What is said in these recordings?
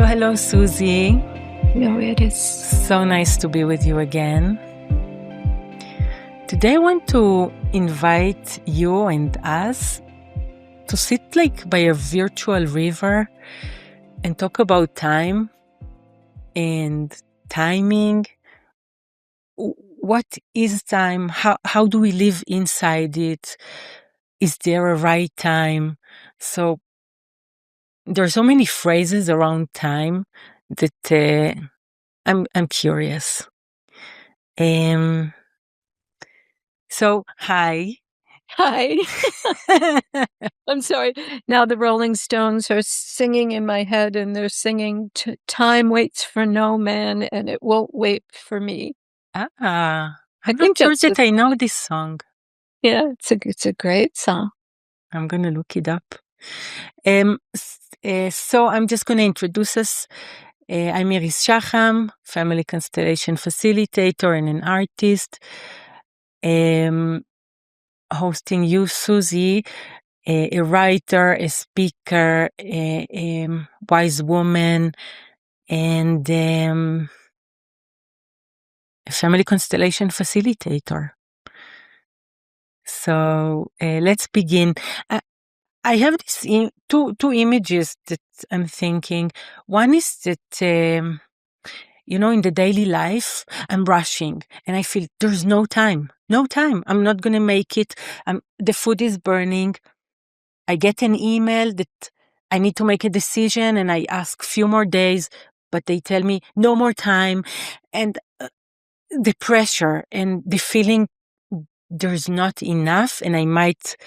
Hello, Suzi. No, it is. So nice to be with you again. Today I want to invite you and us to sit by a virtual river and talk about time and timing. What is time? How do we live inside it? Is there a right time? So there are so many phrases around time that I'm curious. So hi. Hi. I'm sorry. Now the Rolling Stones are singing in my head, and they're singing "Time waits for no man, and it won't wait for me." I'm not sure that I know this song. Yeah, it's a great song. I'm gonna look it up. So I'm just gonna introduce us. I'm Iris Shaham, Family Constellation facilitator and an artist. Hosting you, Suzi, a writer, a speaker, a wise woman, and a family constellation facilitator. So let's begin. I have these two images that I'm thinking. One is that, in the daily life, I'm rushing and I feel there's no time. I'm not going to make it. The food is burning. I get an email that I need to make a decision and I ask few more days, but they tell me no more time. And the pressure and the feeling there's not enough and I might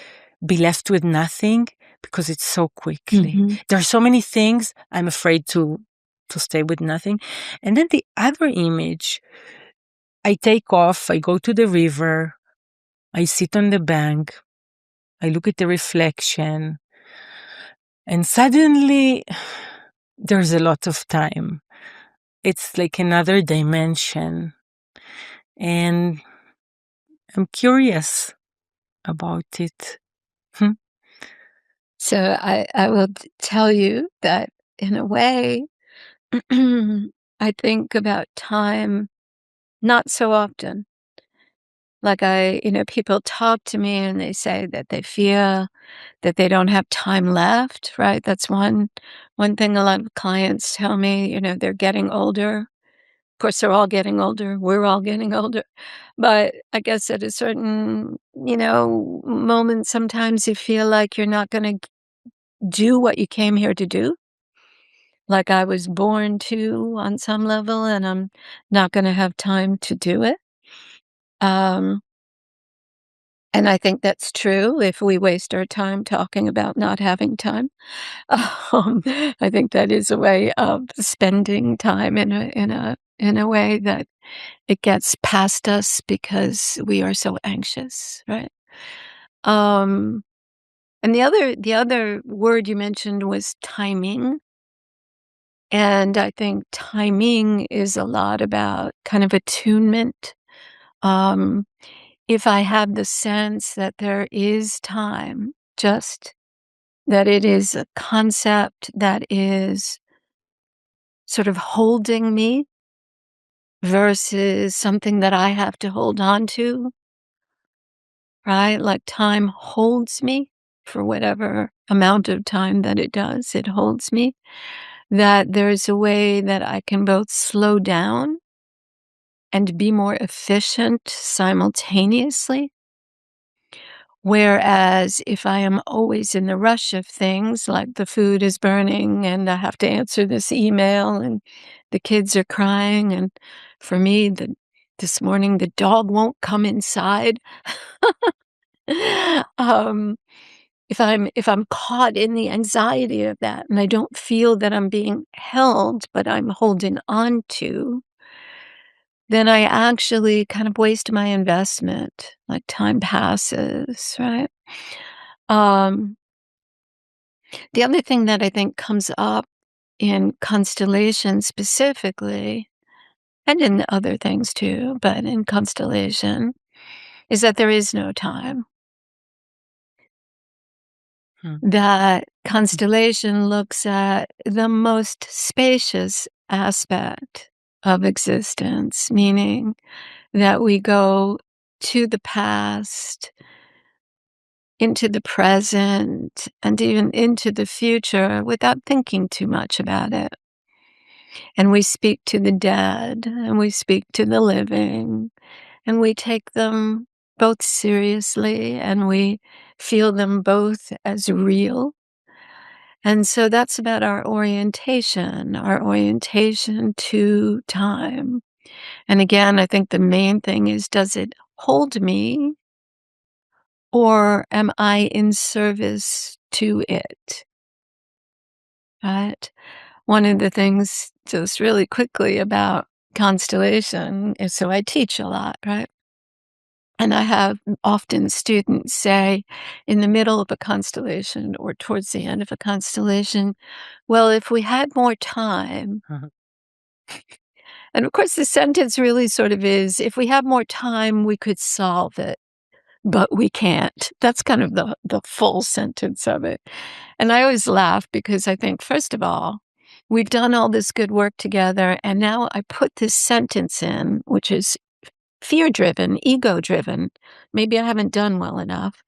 be left with nothing because it's so quickly. Mm-hmm. There are so many things I'm afraid to stay with nothing. And then the other image, I take off, I go to the river, I sit on the bank, I look at the reflection, and suddenly there's a lot of time. It's like another dimension. And I'm curious about it. So I will tell you that in a way, I think about time not so often. People talk to me and they say that they feel that they don't have time left, right? That's one thing a lot of clients tell me, they're getting older. Of course, they're all getting older. We're all getting older. But I guess at a certain, moment, sometimes you feel like you're not going to do what you came here to do. Like I was born to on some level, and I'm not going to have time to do it. And I think that's true if we waste our time talking about not having time. I think that is a way of spending time in a way that it gets past us because we are so anxious, right? And the other word you mentioned was timing. And I think timing is a lot about kind of attunement. If I have the sense that there is time, just that it is a concept that is sort of holding me versus something that I have to hold on to, right? Like time holds me for whatever amount of time that it does, it holds me. That there's a way that I can both slow down and be more efficient simultaneously. Whereas if I am always in the rush of things, like the food is burning and I have to answer this email and the kids are crying, and for me, this morning the dog won't come inside. If I'm caught in the anxiety of that and I don't feel that I'm being held, but I'm holding on to, then I actually kind of waste my investment, like time passes, right? The other thing that I think comes up in constellation specifically, and in other things too, but in constellation, is that there is no time. Hmm. that constellation looks at the most spacious aspect of existence, meaning that we go to the past, into the present, and even into the future without thinking too much about it. And we speak to the dead, and we speak to the living, and we take them both seriously, and we feel them both as real. And so that's about our orientation to time. And again, I think the main thing is, does it hold me or am I in service to it? Right? One of the things, just really quickly, about constellation is, so I teach a lot, right? And I have often students say in the middle of a constellation or towards the end of a constellation, well, if we had more time, Uh-huh. and of course the sentence really sort of is, if we have more time, we could solve it, but we can't. That's kind of the full sentence of it. And I always laugh because I think, first of all, we've done all this good work together, and now I put this sentence in, which is fear driven, ego driven. Maybe I haven't done well enough.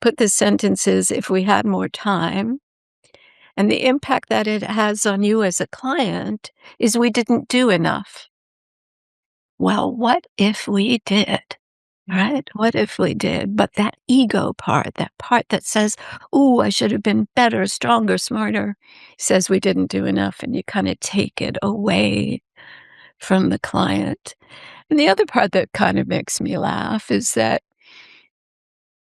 Put the sentences, if we had more time. And the impact that it has on you as a client is, we didn't do enough. Well, what if we did? Right? What if we did? But that ego part, that part that says, "Ooh, I should have been better, stronger, smarter," says we didn't do enough, and you kind of take it away from the client. And the other part that kind of makes me laugh is that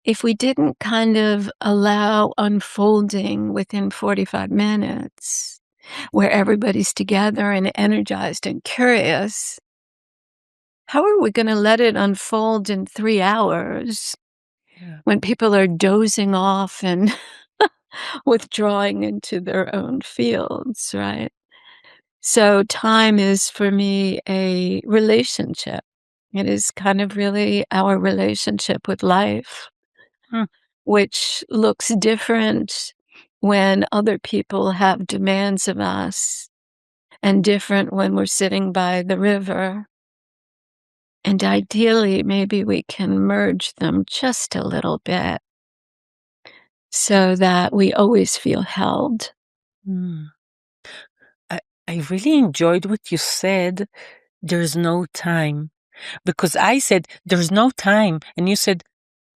if we didn't kind of allow unfolding within 45 minutes, where everybody's together and energized and curious, how are we going to let it unfold in 3 hours Yeah. when people are dozing off and withdrawing into their own fields, right? So time is for me a relationship. It is kind of really our relationship with life, Hmm. which looks different when other people have demands of us, and different when we're sitting by the river. And ideally, maybe we can merge them just a little bit so that we always feel held. Hmm. I, I really enjoyed what you said. There's no time. Because I said, there's no time. And you said,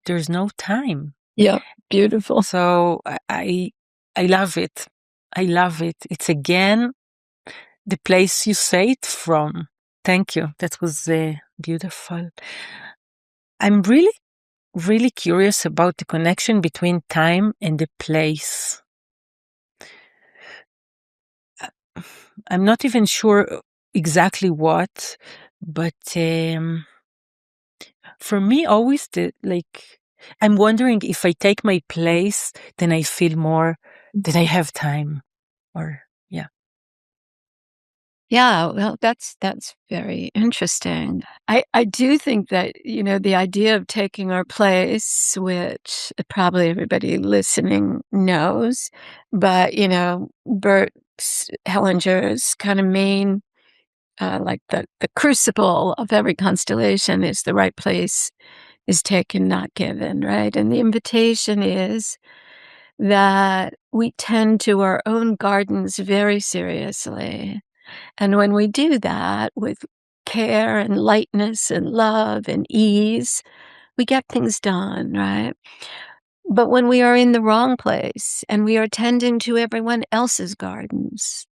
there's no time. Yep, beautiful. So I love it. I love it. It's again the place you say it from. Thank you. That was beautiful. I'm really, really curious about the connection between time and the place. I'm not even sure exactly what, but for me, always I'm wondering if I take my place, then I feel more that I have time. Or yeah. Yeah, well, that's very interesting. I do think that, the idea of taking our place, which probably everybody listening knows, but, Bert Hellinger's kind of main, like the crucible of every constellation is, the right place is taken, not given, right? And the invitation is that we tend to our own gardens very seriously. And when we do that with care and lightness and love and ease, we get things done, right? But when we are in the wrong place and we are tending to everyone else's gardens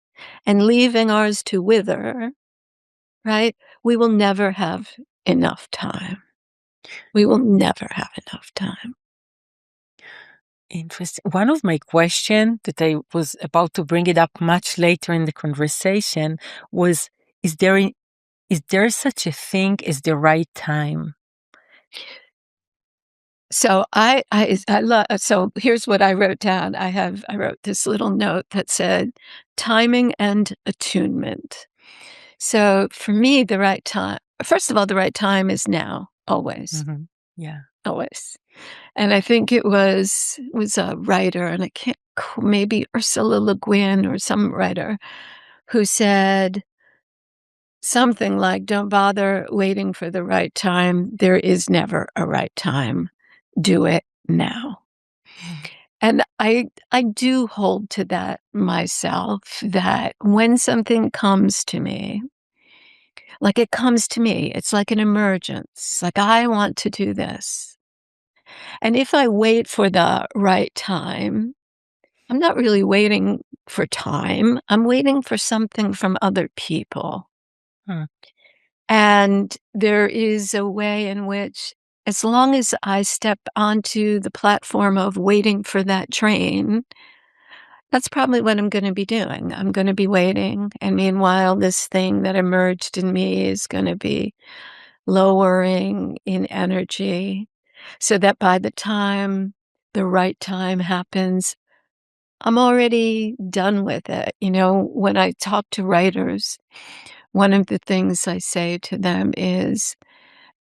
and leaving ours to wither, right? We will never have enough time. We will never have enough time. Interesting. One of my questions that I was about to bring it up much later in the conversation was, is there is there such a thing as the right time? So I love. So here's what I wrote down. I wrote this little note that said timing and attunement. So for me, the right time, first of all, the right time is now, always, Hmm. Yeah. always. And I think it was a writer, and I can't maybe Ursula Le Guin or some writer who said something like, "Don't bother waiting for the right time. There is never a right time. Do it now." Mm. And I do hold to that myself, that when something comes to me, like it comes to me, it's like an emergence, like I want to do this. And if I wait for the right time, I'm not really waiting for time. I'm waiting for something from other people. Mm. And there is a way in which, as long as I step onto the platform of waiting for that train, that's probably what I'm gonna be doing. I'm gonna be waiting, and meanwhile, this thing that emerged in me is gonna be lowering in energy, so that by the time the right time happens, I'm already done with it. You know, when I talk to writers, one of the things I say to them is,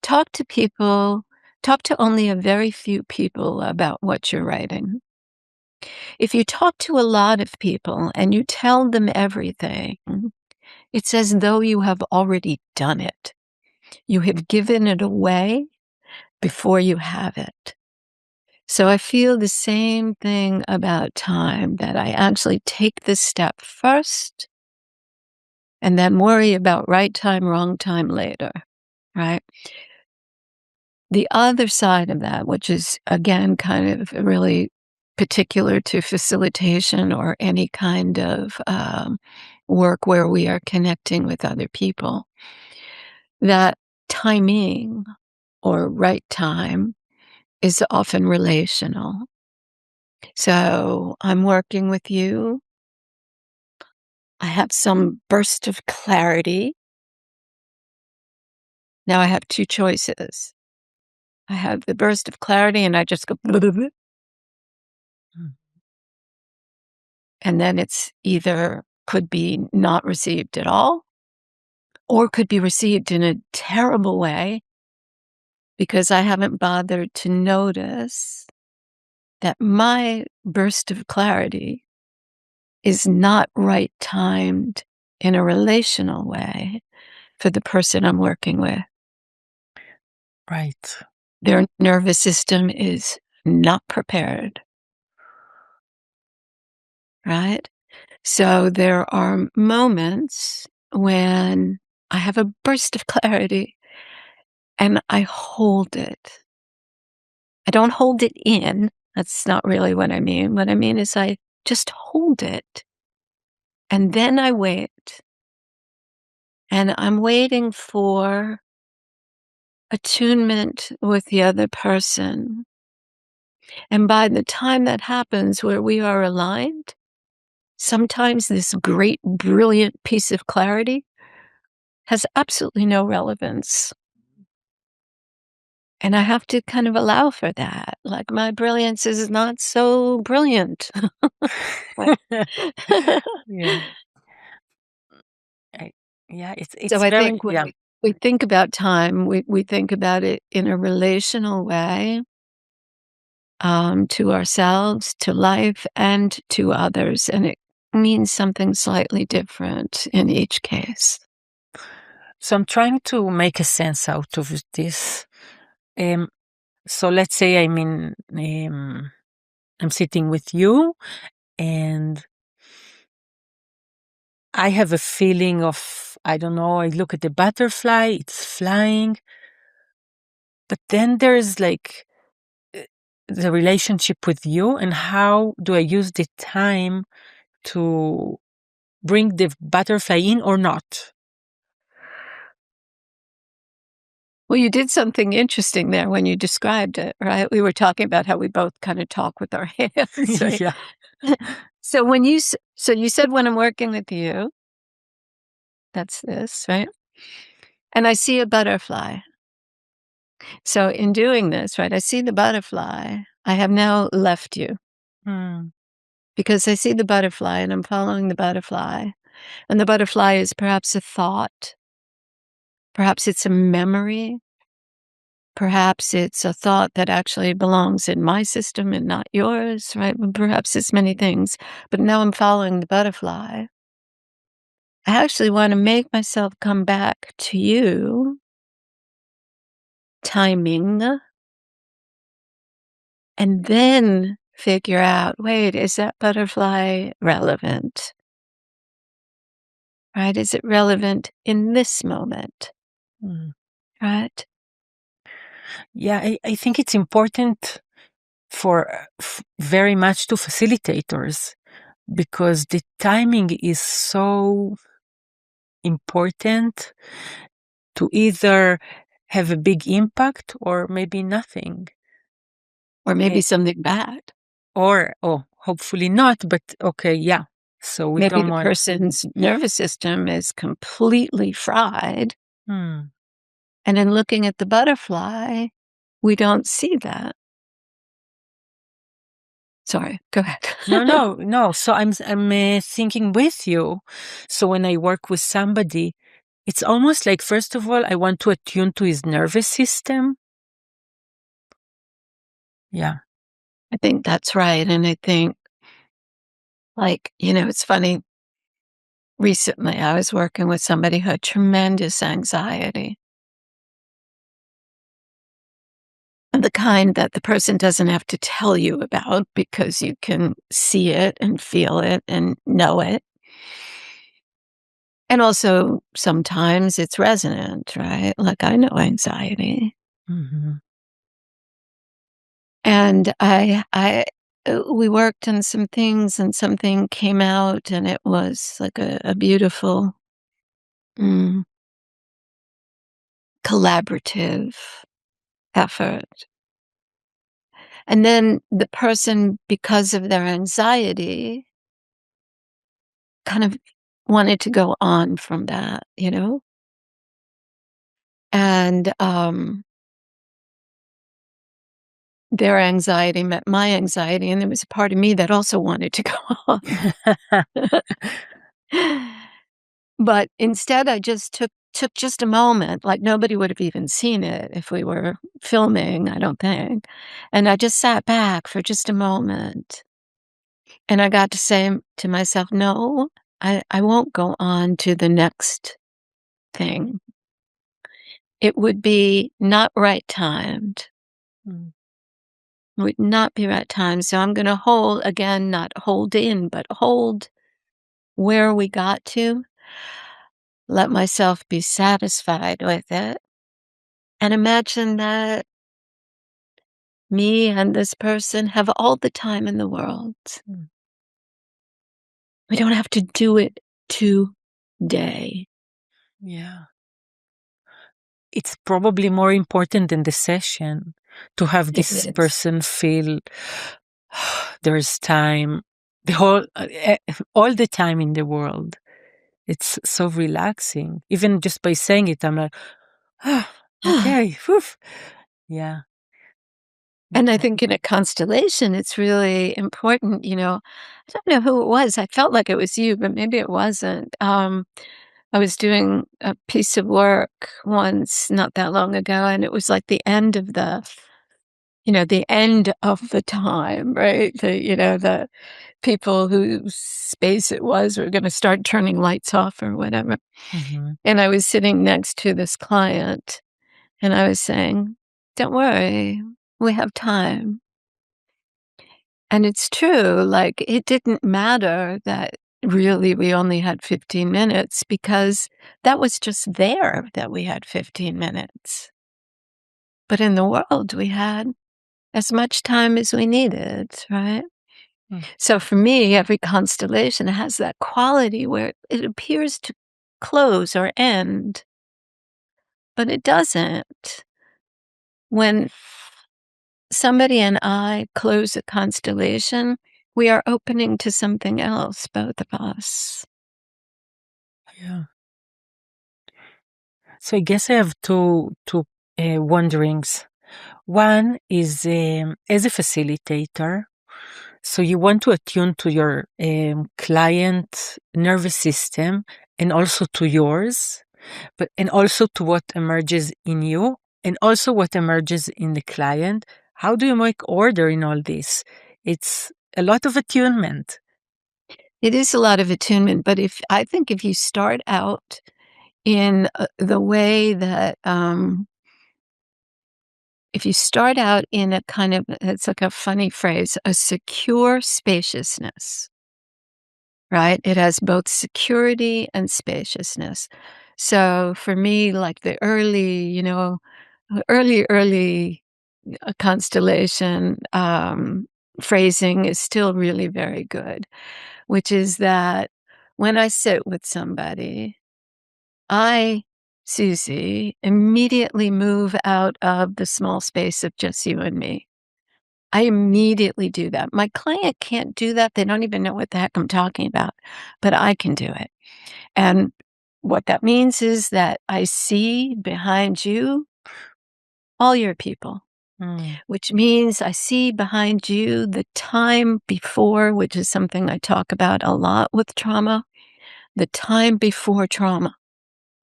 talk to people, talk to only a very few people about what you're writing. If you talk to a lot of people and you tell them everything, it's as though you have already done it. You have given it away before you have it. So I feel the same thing about time, that I actually take this step first and then worry about right time, wrong time later, right? The other side of that, which is again kind of really particular to facilitation or any kind of work where we are connecting with other people, that timing or right time is often relational. So I'm working with you. I have some burst of clarity. Now I have two choices. I have the burst of clarity and I just go, Mm. and then it's either could be not received at all or could be received in a terrible way because I haven't bothered to notice that my burst of clarity is not right timed in a relational way for the person I'm working with. Right. Their nervous system is not prepared, right? So there are moments when I have a burst of clarity and I hold it. I don't hold it in. That's not really what I mean. What I mean is I just hold it and then I wait. And I'm waiting for attunement with the other person. And by the time that happens where we are aligned, sometimes this great, brilliant piece of clarity has absolutely no relevance. And I have to kind of allow for that. Like, my brilliance is not so brilliant. Right. Yeah. I, yeah, So it's I very think when yeah. we think about time, we think about it in a relational way, to ourselves, to life, and to others, and it means something slightly different in each case. So I'm trying to make a sense out of this. Um, so let's say I'm sitting with you and I have a feeling of, I don't know, I look at the butterfly, it's flying, but then there's like uh, the relationship with you and how do I use the time to bring the butterfly in or not? Well, you did something interesting there when you described it, right? We were talking about how we both kind of talk with our hands, right? Yeah. So when so you said when I'm working with you, that's this, right? And I see a butterfly. So in doing this, right, I see the butterfly. I have now left you Hmm. because I see the butterfly and I'm following the butterfly. And the butterfly is perhaps a thought, perhaps it's a memory, Perhaps it's a thought that actually belongs in my system and not yours, right? Perhaps it's many things, but now I'm following the butterfly. I actually want to make myself come back to you, timing, and then figure out, wait, is that butterfly relevant? Right? Is it relevant in this moment? Mm. Right? Yeah, I think it's important for very much to facilitators because the timing is so important to either have a big impact or maybe nothing. Or maybe Eh, something bad. or, oh, hopefully not, but okay, yeah. So we Maybe don't the want. person's nervous system is completely fried. Hmm. And in looking at the butterfly, we don't see that. Sorry, go ahead. No, no, no. So I'm thinking with you. So when I work with somebody, it's almost like, first of all, I want to attune to his nervous system. Yeah. I think that's right. And I think, like, it's funny. Recently, I was working with somebody who had tremendous anxiety. And the kind that the person doesn't have to tell you about because you can see it and feel it and know it. And also, sometimes it's resonant, right? Like, I know anxiety. Hmm. And we worked on some things and something came out and it was like a beautiful, mm, collaborative effort. And then the person, because of their anxiety, kind of wanted to go on from that, And, their anxiety met my anxiety, and there was a part of me that also wanted to go on. But instead, I just took just a moment, like, nobody would have even seen it if we were filming, I don't think, and I just sat back for just a moment, and I got to say to myself, "No, I won't go on to the next thing. It would be not right timed. Mm. Would not be right timed, so I'm gonna hold again, not hold in, but hold where we got to, let myself be satisfied with it, and imagine that me and this person have all the time in the world. Mm. We don't have to do it today." Yeah. It's probably more important than the session to have It this is. person feel there's time, the whole, all the time in the world. It's so relaxing. Even just by saying it, I'm like, ah, okay, whew. Yeah. And I think in a constellation, it's really important, I don't know who it was. I felt like it was you, but maybe it wasn't. I was doing a piece of work once not that long ago, and it was like the end of the time, right? The people whose space it was were going to start turning lights off or whatever. Hmm. And I was sitting next to this client, and I was saying, "Don't worry, we have time." And it's true, like, it didn't matter that really we only had 15 minutes because that was just there that we had 15 minutes. But in the world, we had as much time as we needed, right? Mm. So for me, every constellation has that quality where it appears to close or end, but it doesn't. When somebody and I close a constellation, we are opening to something else, both of us. Yeah. So I guess I have two wonderings. One is, as a facilitator, so you want to attune to your client nervous system and also to yours, but and also to what emerges in you. and also what emerges in the client. How do you make order in all this? It's a lot of attunement. It is a lot of attunement, but I think if you start out in, the way that, if you start out in a kind of it's like a funny phrase, a secure spaciousness, right? It has both security and spaciousness. So for me, like the early, early constellation, phrasing is still really very good, which is that when I sit with somebody, I, Susie, immediately move out of the small space of just you and me. I immediately do that. My client can't do that. They don't even know what the heck I'm talking about, but I can do it. And what that means is that I see behind you all your people, Mm, which means I see behind you the time before, which is something I talk about a lot with trauma, the time before trauma,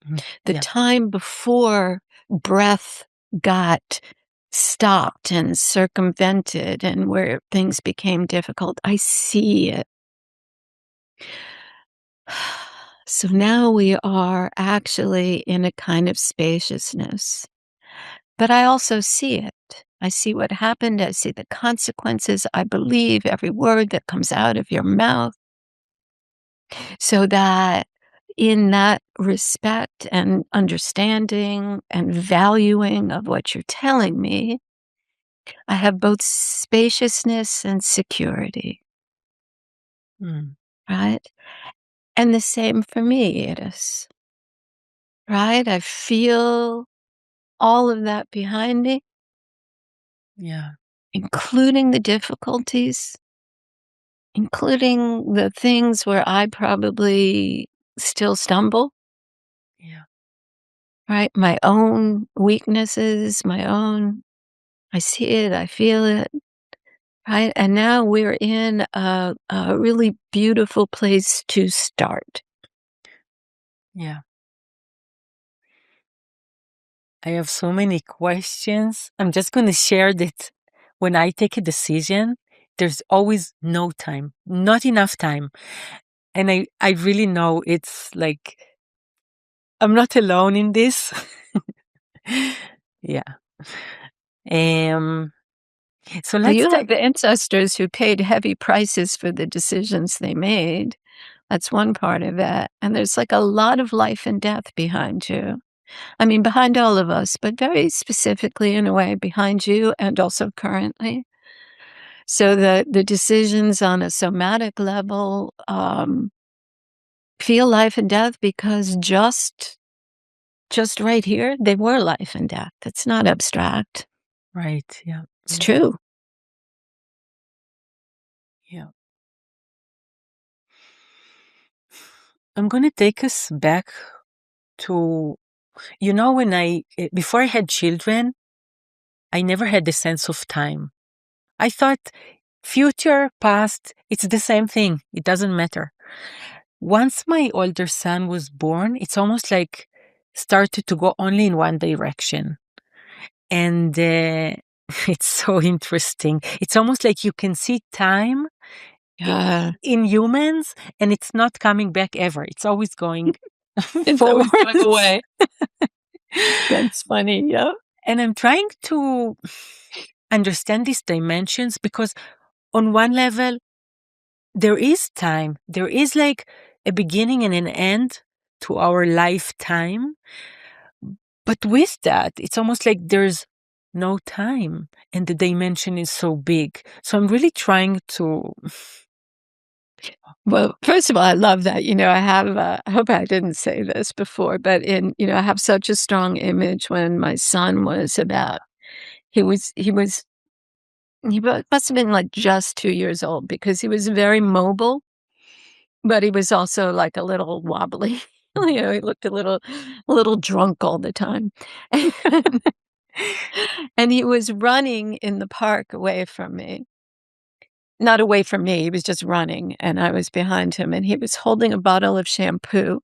mm, the yeah, time before breath got stopped and circumvented and where things became difficult. I see it. So now we are actually in a kind of spaciousness, but I also see it. I see what happened. I see the consequences. I believe every word that comes out of your mouth. So that in that respect and understanding and valuing of what you're telling me, I have both spaciousness and security, mm, right? And the same for me, it is, right? I feel all of that behind me, yeah, including the difficulties, including the things where I probably still stumble, yeah, right? My own weaknesses, I see it, I feel it, right? And now we're in a really beautiful place to start. yeah. I have so many questions. I'm just going to share that when I take a decision, there's always no time, not enough time. And I really know it's like, I'm not alone in this. Yeah. Um, so Well, let's you take, have ancestors who paid heavy prices for the decisions they made. That's one part of it. And there's like a lot of life and death behind you. I mean, behind all of us, but very specifically in a way behind you and also currently. So the decisions on a somatic level feel life and death because just right here, they were life and death. It's not abstract. right. Yeah. It's true. Yeah. I'm going to take us back to, when before I had children, I never had the sense of time. I thought future, past, it's the same thing. It doesn't matter. Once my older son was born, it's almost like started to go only in one direction. And it's so interesting. It's almost like you can see time i- Yeah. in humans and it's not coming back ever. It's always going It's always going forwards. away. That's funny. Yeah. And I'm trying to understand these dimensions because on one level, there is time. There is like a beginning and an end to our lifetime. But with that, it's almost like there's no time and the dimension is so big. So I'm really trying to. Well, first of all, I love that. I have, I hope I didn't say this before, but I have such a strong image when my son was about, must have been like just 2 years old because he was very mobile, but he was also like a little wobbly. He looked a little drunk all the time. And he was running in the park away from me. Not away from me, he was just running, and I was behind him, and he was holding a bottle of shampoo,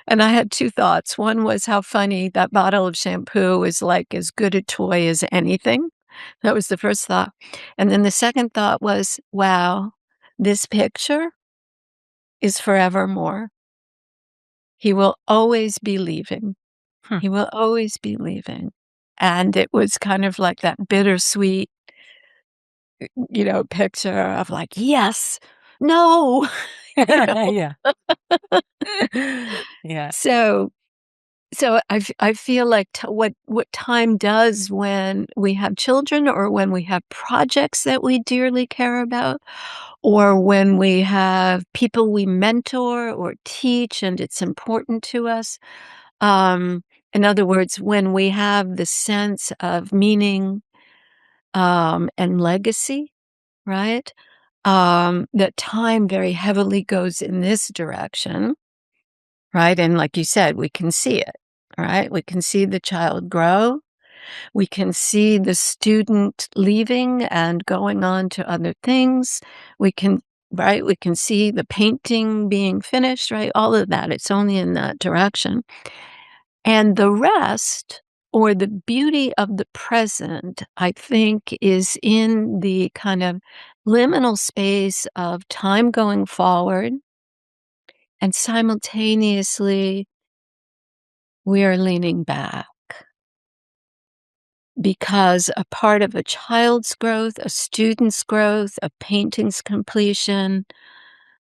And I had 2 thoughts. One was how funny that bottle of shampoo is like as good a toy as anything. That was the first thought. And then the second thought was, wow, this picture is forevermore. He will always be leaving. Hmm. He will always be leaving. And it was kind of like that bittersweet, picture of like, yes, no, you know. Yeah. Yeah. So I feel like what time does when we have children or when we have projects that we dearly care about, or when we have people we mentor or teach and it's important to us. Um, in other words, when we have the sense of meaning, and legacy, right? That time very heavily goes in this direction, right? And like you said, we can see it, right? We can see the child grow. We can see the student leaving and going on to other things. We can, right? We can see the painting being finished, right? All of that. It's only in that direction. And the rest, or the beauty of the present, I think, is in the kind of liminal space of time going forward, and simultaneously, we are leaning back. Because a part of a child's growth, a student's growth, a painting's completion,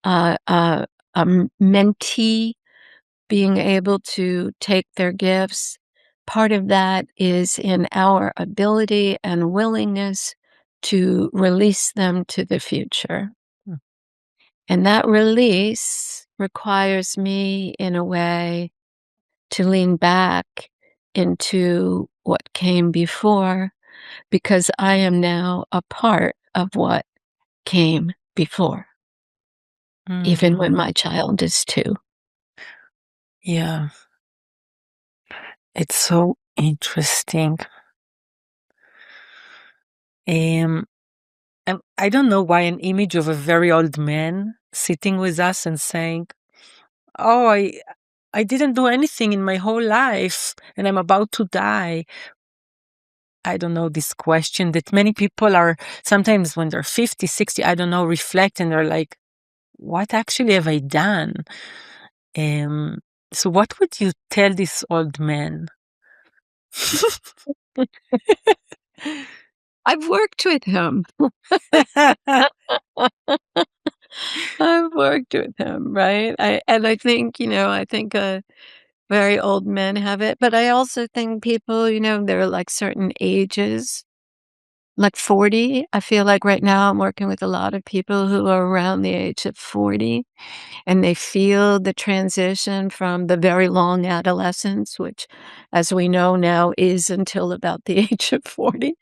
uh, uh, mentee being able to take their gifts, part of that is in our ability and willingness to release them to the future. Hmm. And that release requires me, in a way, to lean back into what came before, because I am now a part of what came before, even when Mhm. my child is 2. Yeah. It's so interesting. Um, and I don't know why an image of a very old man sitting with us and saying, "Oh, I didn't do anything in my whole life and I'm about to die." I don't know, this question that many people are sometimes when they're 50, 60, I don't know, reflect and they're like, what actually have I done? Um, so what would you tell this old man? I've worked with him. I've worked with him, right? I think, I think, very old men have it, but I also think people, there are, like, certain ages, like 40. I feel like right now I'm working with a lot of people who are around the age of 40, and they feel the transition from the very long adolescence, which, as we know now, is until about the age of 40,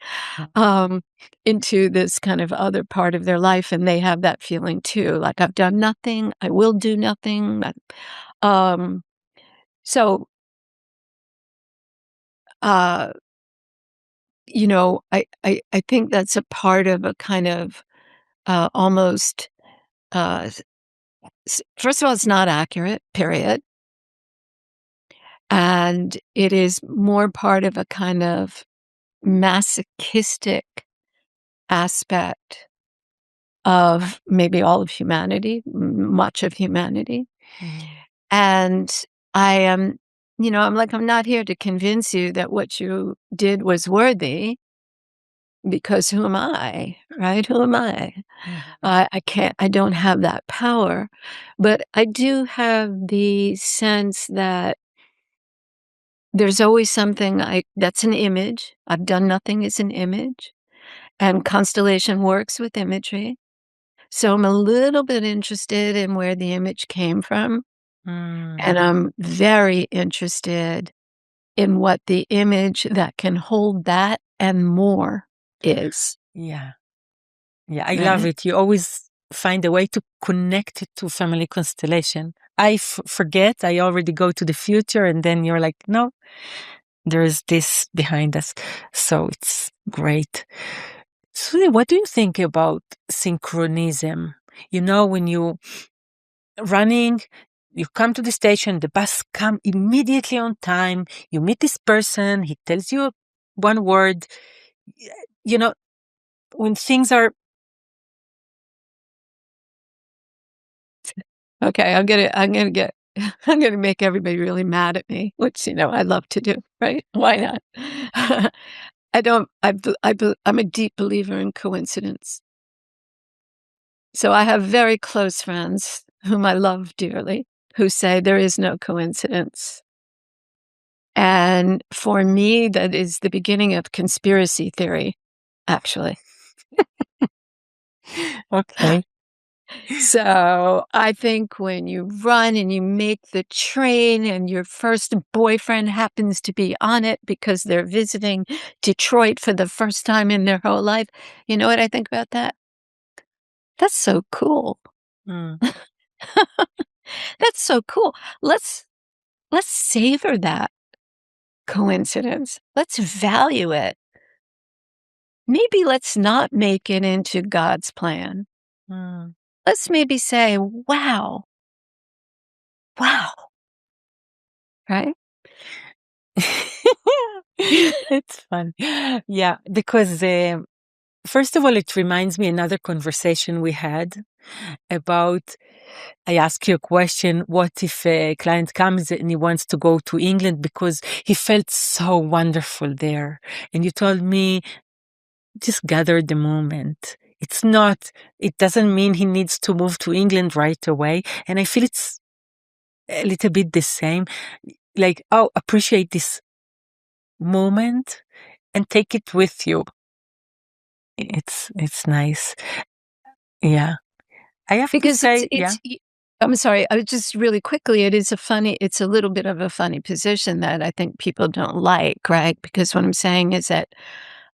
um, into this kind of other part of their life, and they have that feeling too, like, "I've done nothing, I will do nothing." Um, so, uh, I think that's a part of a kind of, almost, s first of all, it's not accurate, period, and it is more part of a kind of masochistic aspect of maybe all of humanity, much of humanity. Mm. And I am, I'm like, I'm not here to convince you that what you did was worthy, because who am I, right? Who am I? Mhm. I don't have that power. But I do have the sense that there's always something that's an image. I've done nothing is an image. And constellation works with imagery. So I'm a little bit interested in where the image came from. Mm. And I'm very interested in what the image that can hold that and more is, Yeah. Yeah, I love right? it. You always find a way to connect it to family constellation. I forget, I already go to the future, and then you're like, no, there's this behind us. So it's great. So, what do you think about synchronism? When you running, You come to the station, the bus come immediately on time. You meet this person, he tells you one word. You know, when things are Okay, I'm gonna get I'm gonna make everybody really mad at me, which, I love to do, right? Why not? I don't I'm a deep believer in coincidence. So I have very close friends whom I love dearly who say there is no coincidence. And for me, that is the beginning of conspiracy theory, actually. okay. So I think when you run and you make the train and your first boyfriend happens to be on it because they're visiting Detroit for the first time in their whole life, you know what I think about that? That's so cool. Mm, That's so cool. Let's savor that coincidence. Let's value it. Maybe let's not make it into God's plan. mm. Let's maybe say, wow, wow, right? It's fun. Yeah, because first of all, it reminds me another conversation we had about. I ask you a question. What if a client comes and he wants to go to England because he felt so wonderful there? And you told me, just gather the moment. It's not, it doesn't mean he needs to move to England right away. And I feel it's a little bit the same. Like, oh, appreciate this moment and take it with you. It's nice. Yeah. I have to Because say, yeah. I'm sorry, I was just really quickly, it's a little bit of a funny position that I think people don't like, right? Because what I'm saying is that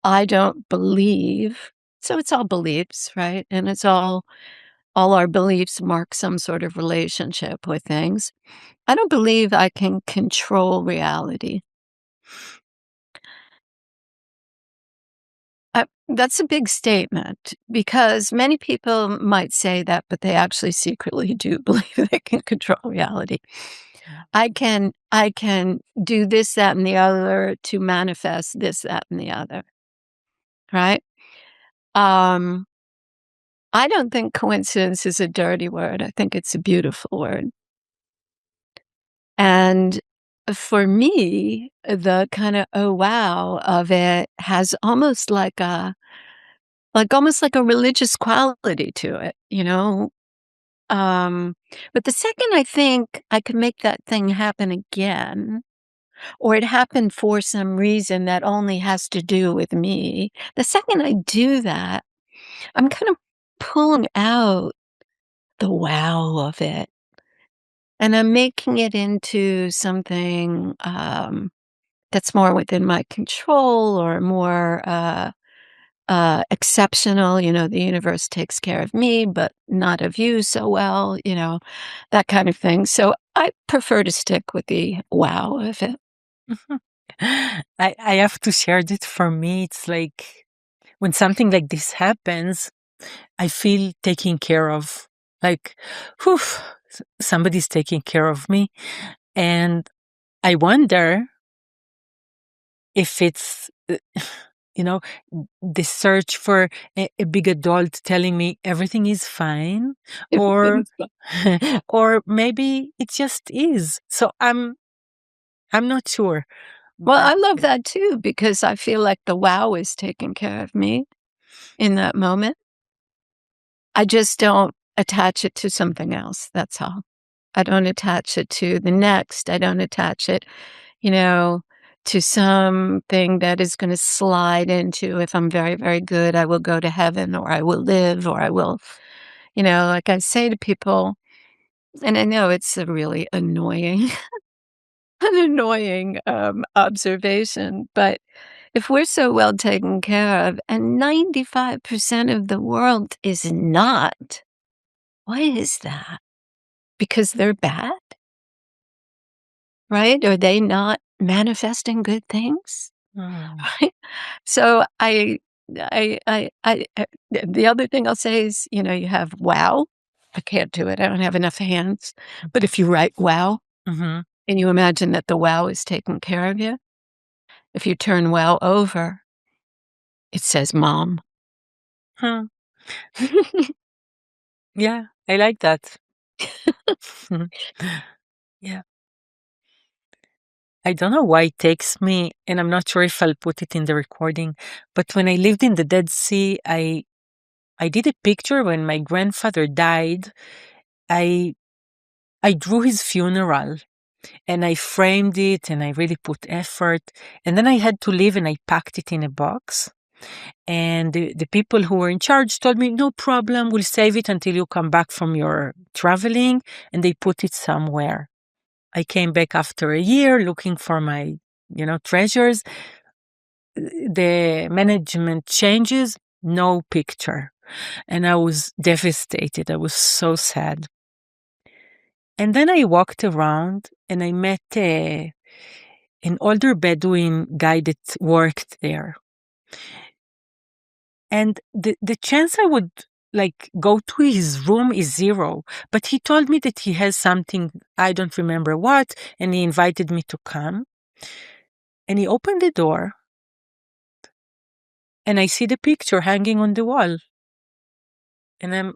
I don't believe, so it's all beliefs, right? And it's all our beliefs mark some sort of relationship with things. I don't believe I can control reality. That's a big statement because many people might say that, but they actually secretly do believe they can control reality. I can do this, that, and the other to manifest this, that, and the other, right? Um, I don't think coincidence is a dirty word. I think it's a beautiful word. And for me, the kind of oh wow of it has almost like a religious quality to it, you know? Um, but the second I think I could make that thing happen again, or it happened for some reason that only has to do with me, the second I do that, I'm kind of pulling out the wow of it, and I'm making it into something, that's more within my control or more, exceptional, the universe takes care of me, but not of you so well, that kind of thing. So I prefer to stick with the wow of it. Mhm. I have to share that for me. It's like when something like this happens, I feel taken care of. Like, whew, somebody's taking care of me. And I wonder if it's, you know, the search for a big adult telling me everything is fine, or, Everything's fine. or maybe it just is. So I'm not sure. Well, But I love that too because I feel like the wow is taking care of me in that moment. I just don't attach it to something else. That's all. I don't attach it to the next. I don't attach it, you know, to something that is going to slide into if I'm very, very good, I will go to heaven or I will live or I will, like I say to people, and I know it's a really annoying, an annoying observation, but if we're so well taken care of and 95% of the world is not, why is that? Because they're bad? Right? Are they not manifesting good things? mm, Right? So the other thing I'll say is, you have wow. I can't do it. I don't have enough hands. But if you write wow, Mm-hmm. and you imagine that the wow is taking care of you, if you turn wow over, it says mom. Huh. Yeah, I like that. Yeah. I don't know why it takes me, and I'm not sure if I'll put it in the recording, but when I lived in the Dead Sea, I did a picture when my grandfather died. I I drew his funeral and I framed it and I really put effort. And then I had to leave and I packed it in a box. And the people who were in charge told me, no problem, we'll save it until you come back from your traveling. And they put it somewhere. I came back after a year looking for my, treasures. The management changes, no picture. And I was devastated. I was so sad. And then I walked around and I met an older Bedouin guy that worked there. And the chance I would go to his room is zero. But he told me that he has something, I don't remember what, and he invited me to come. And he opened the door and I see the picture hanging on the wall. And I'm,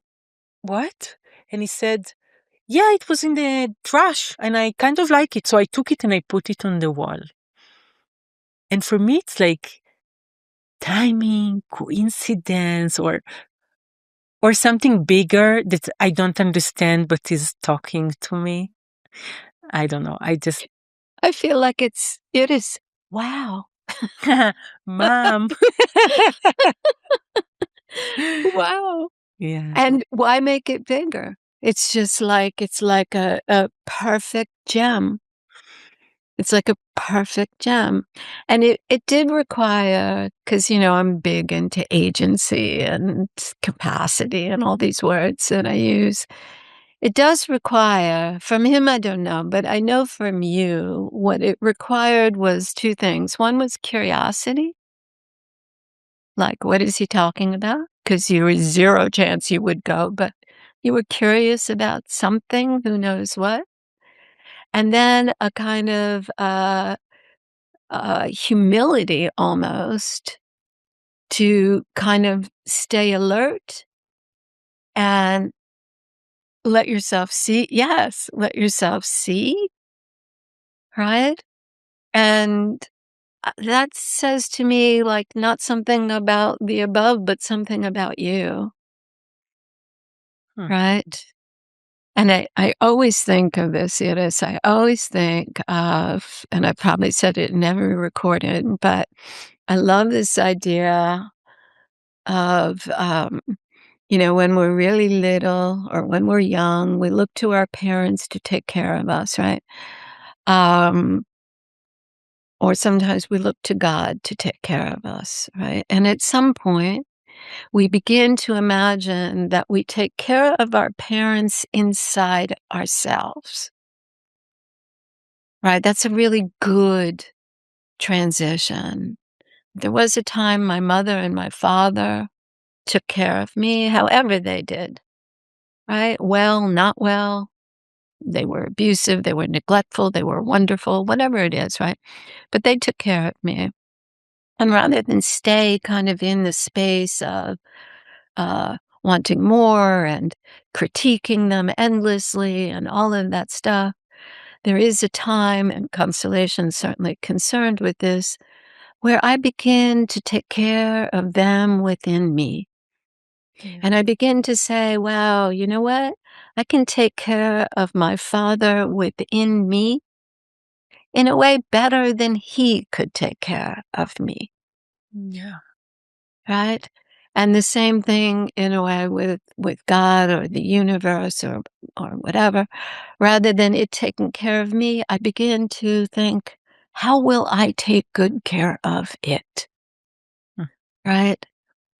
what? And he said, yeah, it was in the trash and I kind of like it. So I took it and I put it on the wall. And for me, it's like timing, coincidence, or something bigger that I don't understand but is talking to me. I don't know. I just I feel like it is wow. Mom. Wow. Yeah. And why make it bigger? It's like a perfect gem. It's like a perfect gem. And it did require, because I'm big into agency and capacity and all these words that I use. It does require from him, I don't know, but I know from you what it required was 2 things. One was curiosity. Like, what is he talking about? Because you were 0 chance you would go, but you were curious about something, who knows what. And then a kind of, humility almost to kind of stay alert and let yourself see. Yes, let yourself see, right? And, that says to me, like, not something about the above, but something about you, Hmm. right? And I always think of this, Iris, I always think of, and I probably said it never recorded, but I love this idea of, when we're really little or when we're young, we look to our parents to take care of us, right? Um, or sometimes we look to God to take care of us, right? And at some point, we begin to imagine that we take care of our parents inside ourselves, right? That's a really good transition. There was a time my mother and my father took care of me however they did, right? Well, not well. They were abusive, they were neglectful, they were wonderful, whatever it is, right? But they took care of me. And rather than stay kind of in the space of wanting more and critiquing them endlessly and all of that stuff, there is a time, and Constellation's certainly concerned with this, where I begin to take care of them within me. Yeah. And I begin to say, wow, you know what? I can take care of my father within me in a way better than he could take care of me, Yeah. right? And the same thing in a way with God or the universe or whatever. Rather than it taking care of me, I begin to think, how will I take good care of it? Hmm. Right?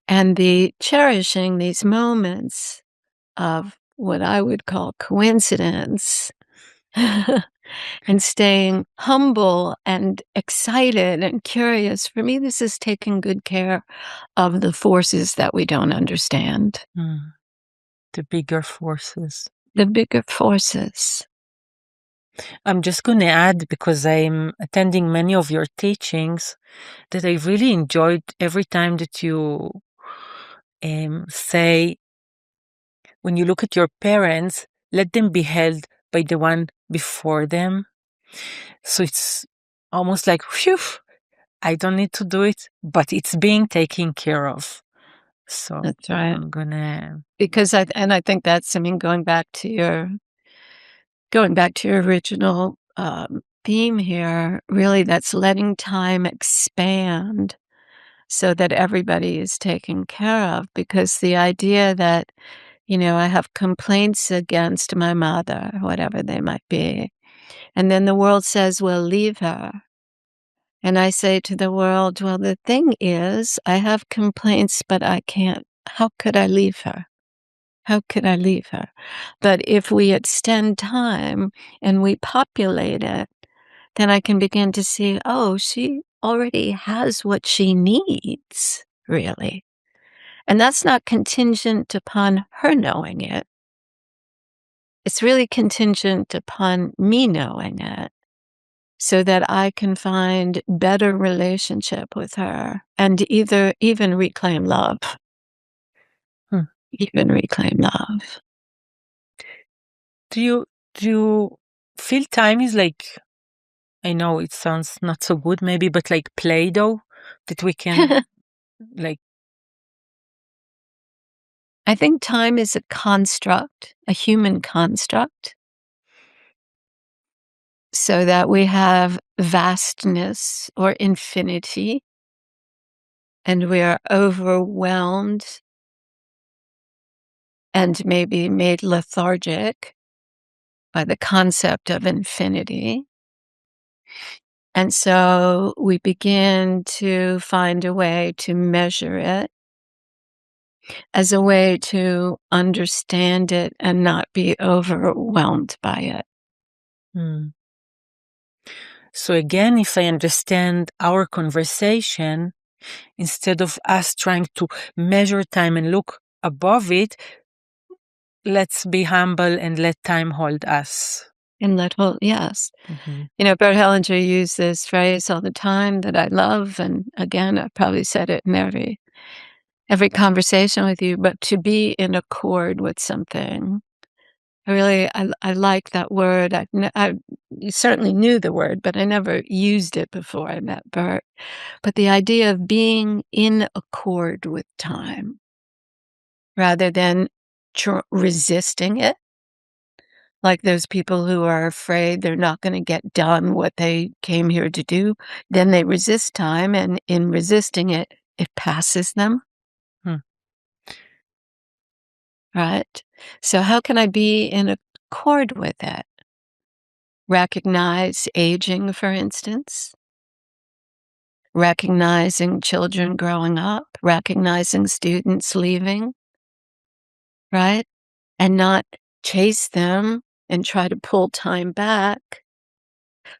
And the cherishing these moments of what I would call coincidence and staying humble and excited and curious. For me, this is taking good care of the forces that we don't understand. Hmm. The bigger forces. the bigger forces. I'm just going to add, because I'm attending many of your teachings, that I really enjoyed every time that you say, when you look at your parents, let them be held by the one before them. So it's almost like, phew, I don't need to do it, but it's being taken care of. So That's right. I'm gonna. Because I think that's, I mean, going back to your original, theme here, really that's letting time expand so that everybody is taken care of, because the idea that, I have complaints against my mother, whatever they might be, and then the world says, "Well, leave her." And I say to the world, "Well, the thing is, I have complaints, but I can't. How could I leave her? How could I leave her?" But if we extend time and we populate it, then I can begin to see, oh, she already has what she needs, really. And that's not contingent upon her knowing it. It's really contingent upon me knowing it so that I can find better relationship with her and even reclaim love, Hmm. even reclaim love. Do you feel time is like, I know it sounds not so good maybe, but like Play-Doh that we can like. I think time is a construct, a human construct, so that we have vastness or infinity, and we are overwhelmed and maybe made lethargic by the concept of infinity. And so we begin to find a way to measure it as a way to understand it and not be overwhelmed by it. Hmm. So again, if I understand our conversation, instead of us trying to measure time and look above it, let's be humble and let time hold us. And yes. Mm-hmm. Bert Hellinger used this phrase all the time that I love, and again, I've probably said it in every conversation with you, but to be in accord with something. I like that word. I certainly knew the word, but I never used it before I met Bert. But the idea of being in accord with time rather than resisting it, like those people who are afraid they're not going to get done what they came here to do, then they resist time, and in resisting it, it passes them, Hmm. right? So how can I be in accord with it? Recognize aging, for instance, recognizing children growing up, recognizing students leaving, right? And not chase them and try to pull time back,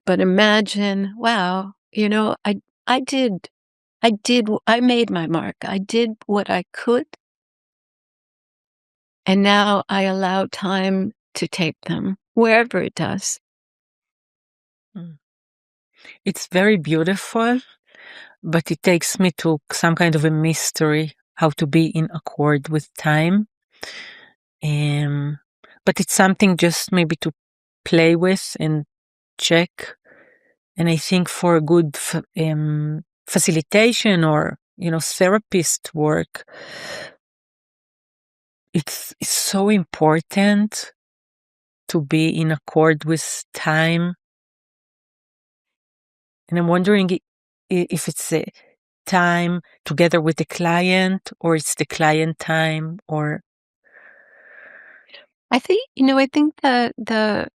but imagine, wow, I did I made my mark. I did what I could, and now I allow time to take them wherever it does. Hmm. It's very beautiful, but it takes me to some kind of a mystery how to be in accord with time. Um, but it's something just maybe to play with and check. And I think for a good facilitation or therapist work, it's so important to be in accord with time. And I'm wondering if it's a time together with the client, or it's the client time, or. I think the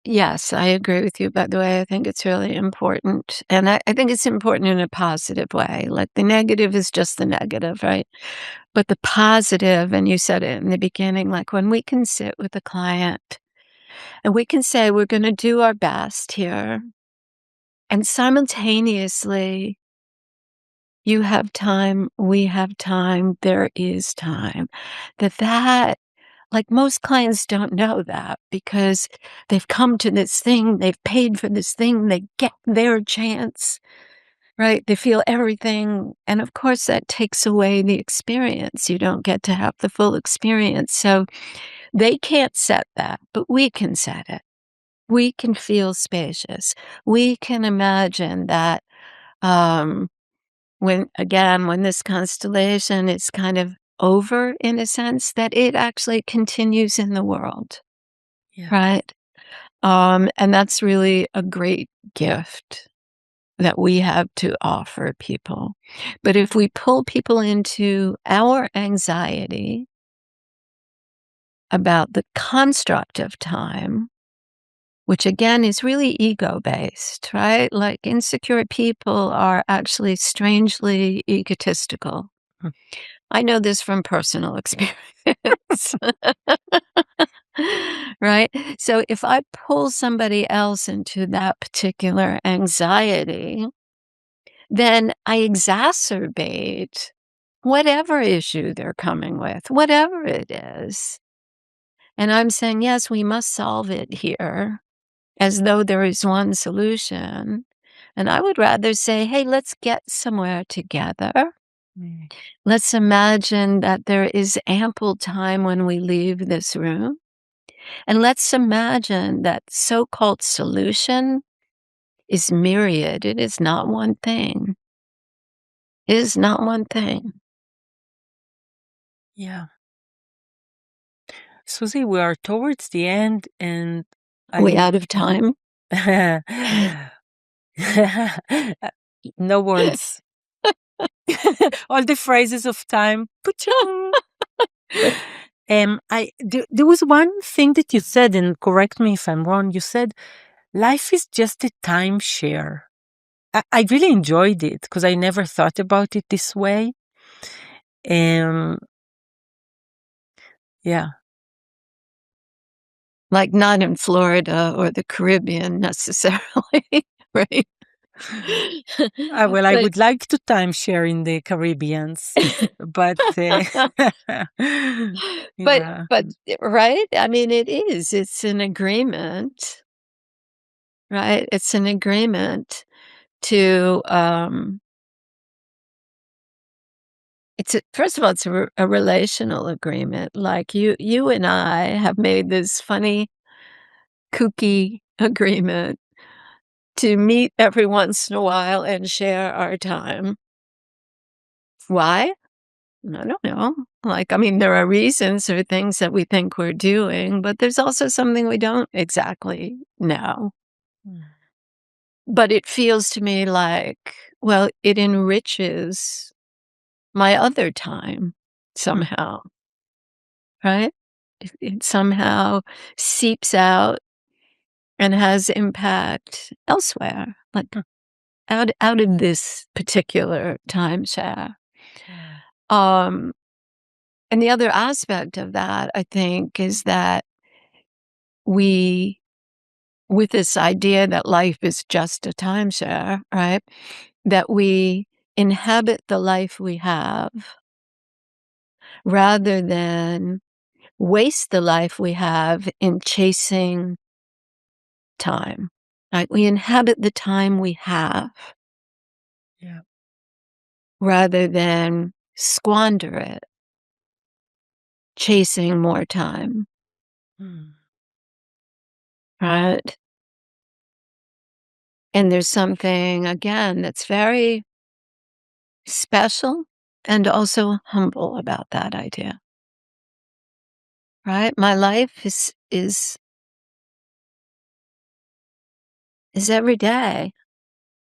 yes, I agree with you, by the way. I think it's really important. And I think it's important in a positive way. Like the negative is just the negative, right? But the positive, and you said it in the beginning, like when we can sit with a client and we can say, we're going to do our best here. And simultaneously, you have time, we have time, there is time. That Like, most clients don't know that because they've come to this thing, they've paid for this thing, they get their chance, right? They feel everything, and of course, that takes away the experience. You don't get to have the full experience, so they can't set that, but we can set it. We can feel spacious. We can imagine that, um, when this constellation is kind of over in a sense, that it actually continues in the world, Yeah. right? And that's really a great gift that we have to offer people. But if we pull people into our anxiety about the construct of time, which again is really ego based, right? Like insecure people are actually strangely egotistical. Mm. I know this from personal experience. Right? So if I pull somebody else into that particular anxiety, then I exacerbate whatever issue they're coming with, whatever it is. And I'm saying, yes, we must solve it here as though there is one solution. And I would rather say, hey, let's get somewhere together. Mm. Let's imagine that there is ample time when we leave this room. And let's imagine that so called solution is myriad. It is not one thing. It is not one thing. Yeah. Susie, we are towards the end, and Are we I out of time? no words. All the phrases of time. Paching. There was one thing that you said, and correct me if I'm wrong. You said life is just a timeshare. I really enjoyed it because I never thought about it this way. Um, yeah. Like not in Florida or the Caribbean necessarily, right? Well, I But would like to timeshare in the Caribbeans, but but yeah. but right? I mean, it is. It's an agreement, right? It's an agreement to, it's a first of all, it's a relational agreement. Like, you and I have made this funny, kooky agreement to meet every once in a while and share our time. Why? I don't know. Like, I mean, there are reasons or things that we think we're doing, but there's also something we don't exactly know. Mm. But it feels to me like, well, it enriches my other time Mm. somehow, right? It somehow seeps out and has impact elsewhere, like Mm. out of this particular timeshare. Yeah. Um, and the other aspect of that, I think, is that we, with this idea that life is just a timeshare, right? That we inhabit the life we have rather than waste the life we have in chasing time. Right? We inhabit the time we have Yeah. rather than squander it chasing more time, Mm. right? And there's something, again, that's very special and also humble about that idea, right? My life is every day.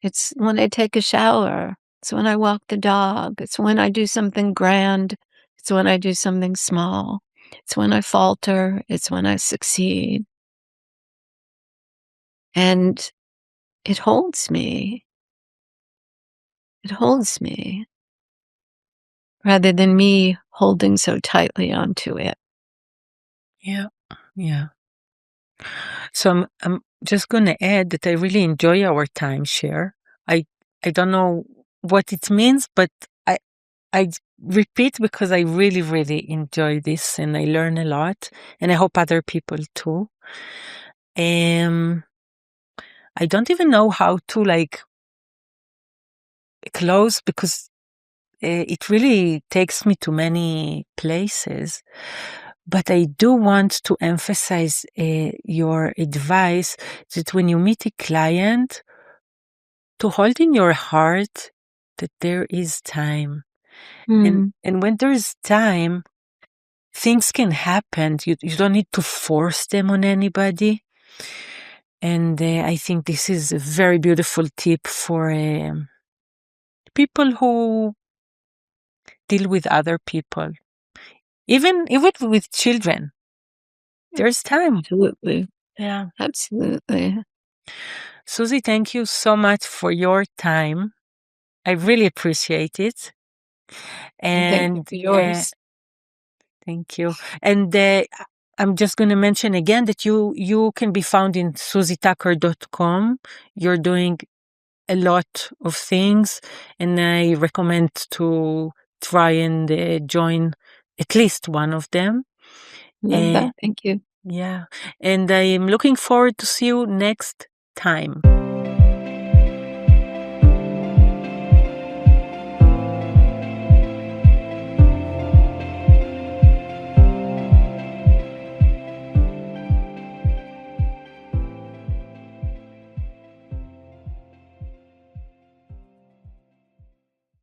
It's when I take a shower. It's when I walk the dog. It's when I do something grand. It's when I do something small. It's when I falter. It's when I succeed. And it holds me. It holds me rather than me holding so tightly onto it. Yeah. Yeah. So I'm just going to add that I really enjoy our timeshare. I I don't know what it means, but I I repeat because I really, really enjoy this and I learn a lot, and I hope other people too. I don't even know how to like close because it really takes me to many places. But I do want to emphasize your advice that when you meet a client, to hold in your heart that there is time. Mm. And when there is time, things can happen. You don't need to force them on anybody. And I think this is a very beautiful tip for people who deal with other people, even with children. There's time. Absolutely. Yeah. Absolutely. Suzi, thank you so much for your time. I really appreciate it. And thank you And for yours. thank you. And I'm just going to mention again that you can be found in suzitucker.com. You're doing a lot of things, and I recommend to try and join at least one of them. Love Uh, that. Thank you. yeah, and I am looking forward to see you next time.